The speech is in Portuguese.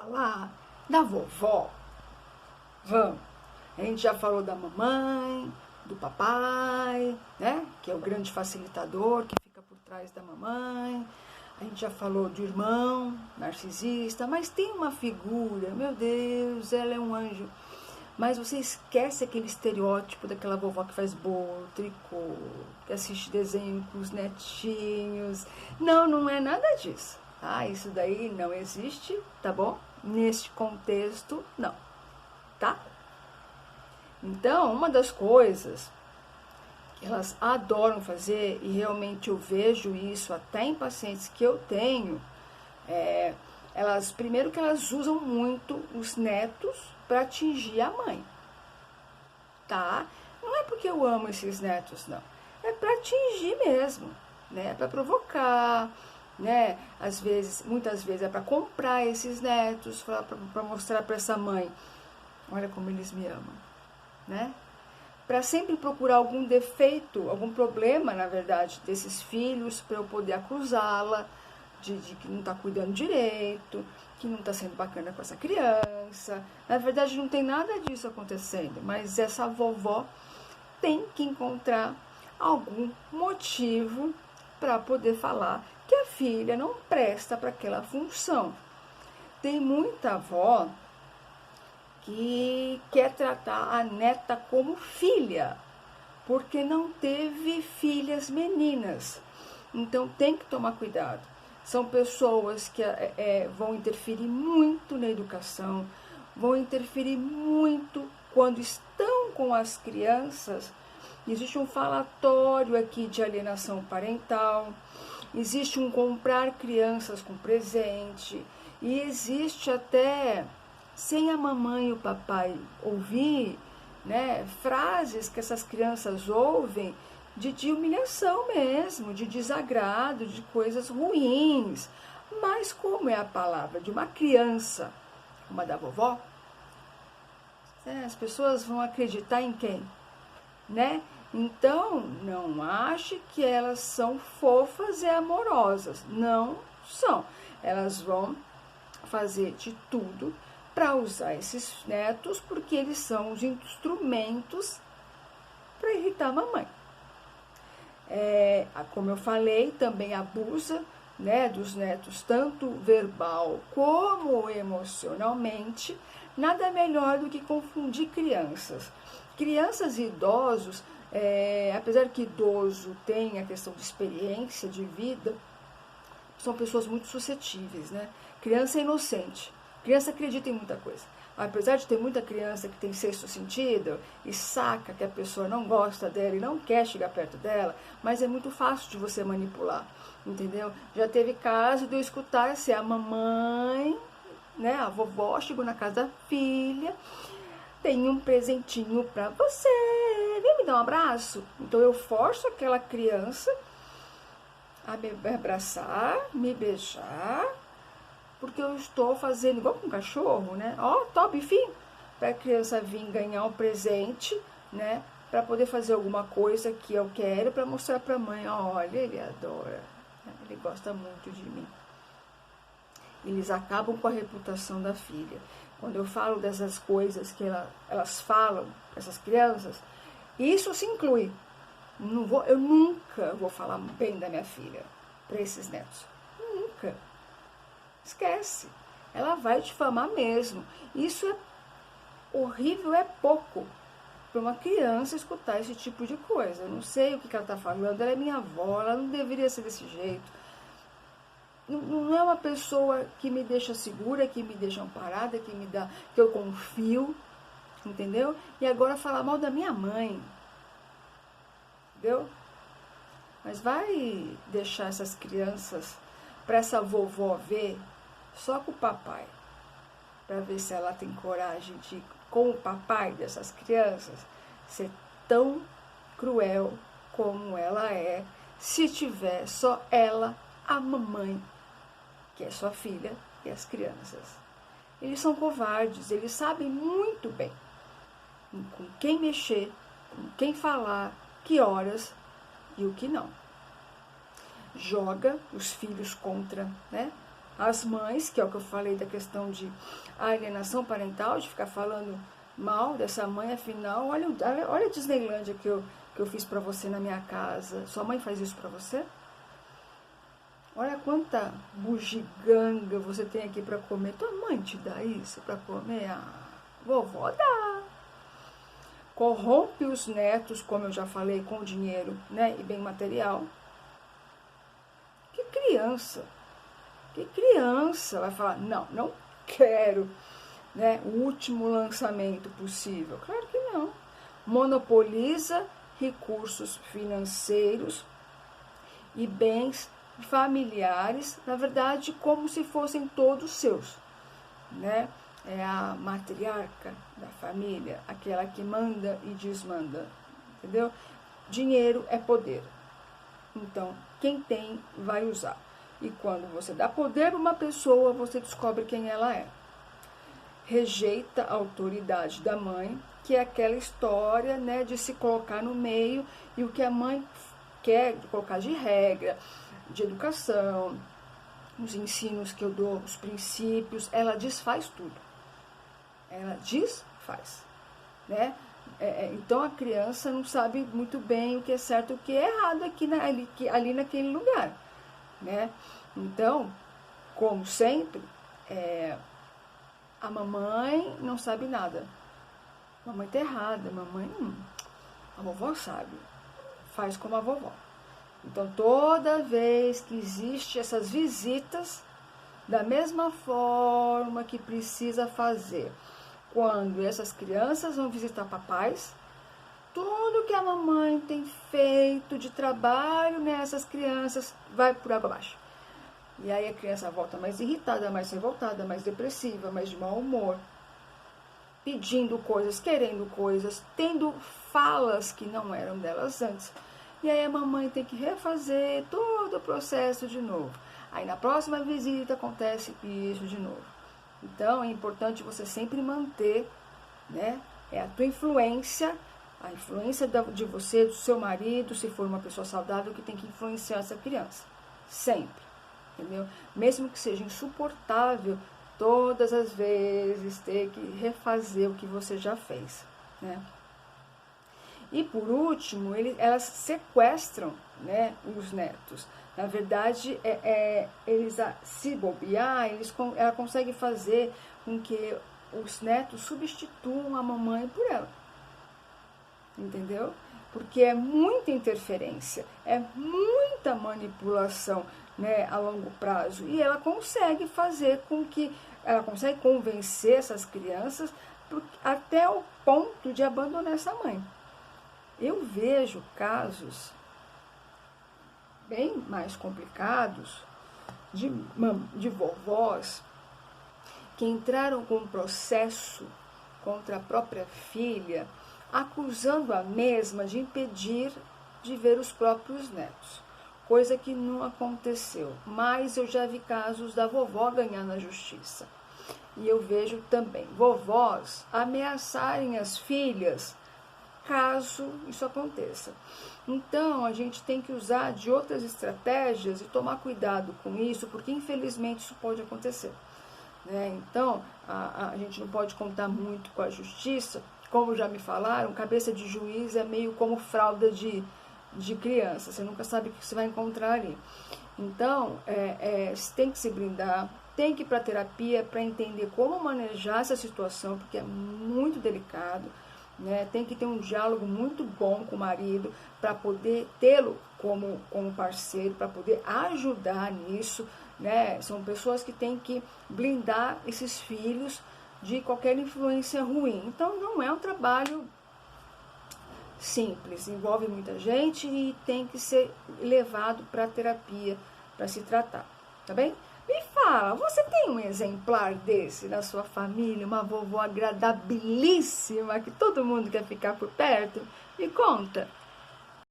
falar da vovó? Vamos. A gente já falou da mamãe, do papai, né? Que é o grande facilitador que fica por trás da mamãe. A gente já falou do irmão, narcisista, mas tem uma figura, meu Deus, ela é um anjo. Mas você esquece aquele estereótipo daquela vovó que faz bolo, tricô, que assiste desenho com os netinhos. Não, não é nada disso, tá? Isso daí não existe, tá bom? Neste contexto, não, tá? Então, uma das coisas que elas adoram fazer, e realmente eu vejo isso até em pacientes que eu tenho, primeiro que elas usam muito os netos para atingir a mãe, tá? Não é porque eu amo esses netos, não. É para atingir mesmo, né? Para provocar, né? Às vezes, muitas vezes é para comprar esses netos, para mostrar para essa mãe, olha como eles me amam, né? Para sempre procurar algum defeito, algum problema, na verdade, desses filhos, para eu poder acusá-la de que não está cuidando direito, que não está sendo bacana com essa criança. Na verdade, não tem nada disso acontecendo, mas essa vovó tem que encontrar algum motivo para poder falar que a filha não presta para aquela função. Tem muita avó que quer tratar a neta como filha, porque não teve filhas meninas. Então tem que tomar cuidado. São pessoas que vão interferir muito na educação, vão interferir muito quando estão com as crianças. Existe um falatório aqui de alienação parental, existe um comprar crianças com presente, e existe até, sem a mamãe e o papai ouvir, né, frases que essas crianças ouvem de humilhação mesmo, de desagrado, de coisas ruins. Mas como é a palavra de uma criança, uma da vovó, as pessoas vão acreditar em quem? Né? Então, não ache que elas são fofas e amorosas. Não são. Elas vão fazer de tudo para usar esses netos, porque eles são os instrumentos para irritar a mamãe. Como eu falei, também abusa, né, dos netos, tanto verbal como emocionalmente. Nada melhor do que confundir crianças. Crianças e idosos, apesar que idoso tem a questão de experiência de vida, são pessoas muito suscetíveis, né? Criança é inocente, criança acredita em muita coisa. Apesar de ter muita criança que tem sexto sentido e saca que a pessoa não gosta dela e não quer chegar perto dela, mas é muito fácil de você manipular, entendeu? Já teve caso de eu escutar se a mamãe, né, a vovó chegou na casa da filha, tem um presentinho pra você, vem me dar um abraço? Então eu forço aquela criança a me abraçar, me beijar, porque eu estou fazendo igual com um cachorro, né? Ó, top, enfim, para a criança vir ganhar um presente, né? Para poder fazer alguma coisa que eu quero, para mostrar para a mãe, olha, ele adora, ele gosta muito de mim. Eles acabam com a reputação da filha. Quando eu falo dessas coisas que elas falam, essas crianças, isso se inclui. Eu nunca vou falar bem da minha filha para esses netos. Nunca. Esquece. Ela vai difamar mesmo. Isso é horrível, é pouco para uma criança escutar esse tipo de coisa. Eu não sei o que ela está falando. Ela é minha avó, ela não deveria ser desse jeito. Não é uma pessoa que me deixa segura, que me deixa amparada, que eu confio, entendeu? E agora falar mal da minha mãe, entendeu? Mas vai deixar essas crianças para essa vovó ver só com o papai, para ver se ela tem coragem de, com o papai dessas crianças, ser tão cruel como ela é, se tiver só ela, a mamãe, que é sua filha, e as crianças. Eles são covardes, eles sabem muito bem com quem mexer, com quem falar, que horas e o que não. Joga os filhos contra, né, As mães, que é o que eu falei da questão de alienação parental, de ficar falando mal dessa mãe, afinal, olha a Disneylândia que eu fiz pra você na minha casa. Sua mãe faz isso pra você? Olha quanta bugiganga você tem aqui pra comer. Tua mãe te dá isso pra comer? Ah, vovó dá. Corrompe os netos, como eu já falei, com dinheiro, né, e bem material. Que criança vai falar, não quero, né, o último lançamento possível? Claro que não. Monopoliza recursos financeiros e bens familiares, na verdade, como se fossem todos seus, né? É a matriarca da família, aquela que manda e desmanda, entendeu? Dinheiro é poder. Então, quem tem, vai usar. E quando você dá poder para uma pessoa, você descobre quem ela é. Rejeita a autoridade da mãe, que é aquela história, né, de se colocar no meio, e o que a mãe quer colocar de regra, de educação, os ensinos que eu dou, os princípios, ela desfaz tudo. Ela desfaz, né? Então a criança não sabe muito bem o que é certo e o que é errado ali naquele lugar, né? Então, como sempre, a mamãe não sabe nada. A mamãe tá errada, a vovó sabe, faz como a vovó. Então, toda vez que existe essas visitas, da mesma forma que precisa fazer quando essas crianças vão visitar papais, tudo que a mamãe tem feito de trabalho nessas crianças vai por água abaixo. E aí a criança volta mais irritada, mais revoltada, mais depressiva, mais de mau humor, pedindo coisas, querendo coisas, tendo falas que não eram delas antes. E aí a mamãe tem que refazer todo o processo de novo. Aí na próxima visita acontece isso de novo. Então é importante você sempre manter, né, a tua influência, a influência de você, do seu marido, se for uma pessoa saudável, que tem que influenciar essa criança. Sempre, entendeu? Mesmo que seja insuportável, todas as vezes ter que refazer o que você já fez, né? E por último, elas sequestram, né, os netos. Na verdade, eles, se bobear, ela consegue fazer com que os netos substituam a mamãe por ela. Entendeu? Porque é muita interferência, é muita manipulação, né, a longo prazo. E ela consegue fazer com que, ela consegue convencer essas crianças até o ponto de abandonar essa mãe. Eu vejo casos bem mais complicados de vovós que entraram com um processo contra a própria filha, acusando a mesma de impedir de ver os próprios netos, coisa que não aconteceu. Mas eu já vi casos da vovó ganhar na justiça. E eu vejo também vovós ameaçarem as filhas caso isso aconteça. Então, a gente tem que usar de outras estratégias e tomar cuidado com isso, porque infelizmente isso pode acontecer, né? Então, a gente não pode contar muito com a justiça. Como já me falaram, cabeça de juiz é meio como fralda de criança, você nunca sabe o que você vai encontrar ali. Então, você tem que se blindar, tem que ir para terapia para entender como manejar essa situação, porque é muito delicado, né? Tem que ter um diálogo muito bom com o marido para poder tê-lo como parceiro, para poder ajudar nisso, né? São pessoas que têm que blindar esses filhos de qualquer influência ruim. Então, não é um trabalho simples, envolve muita gente e tem que ser levado para terapia para se tratar, tá bem? Me fala, você tem um exemplar desse na sua família, uma vovó agradabilíssima que todo mundo quer ficar por perto? Me conta.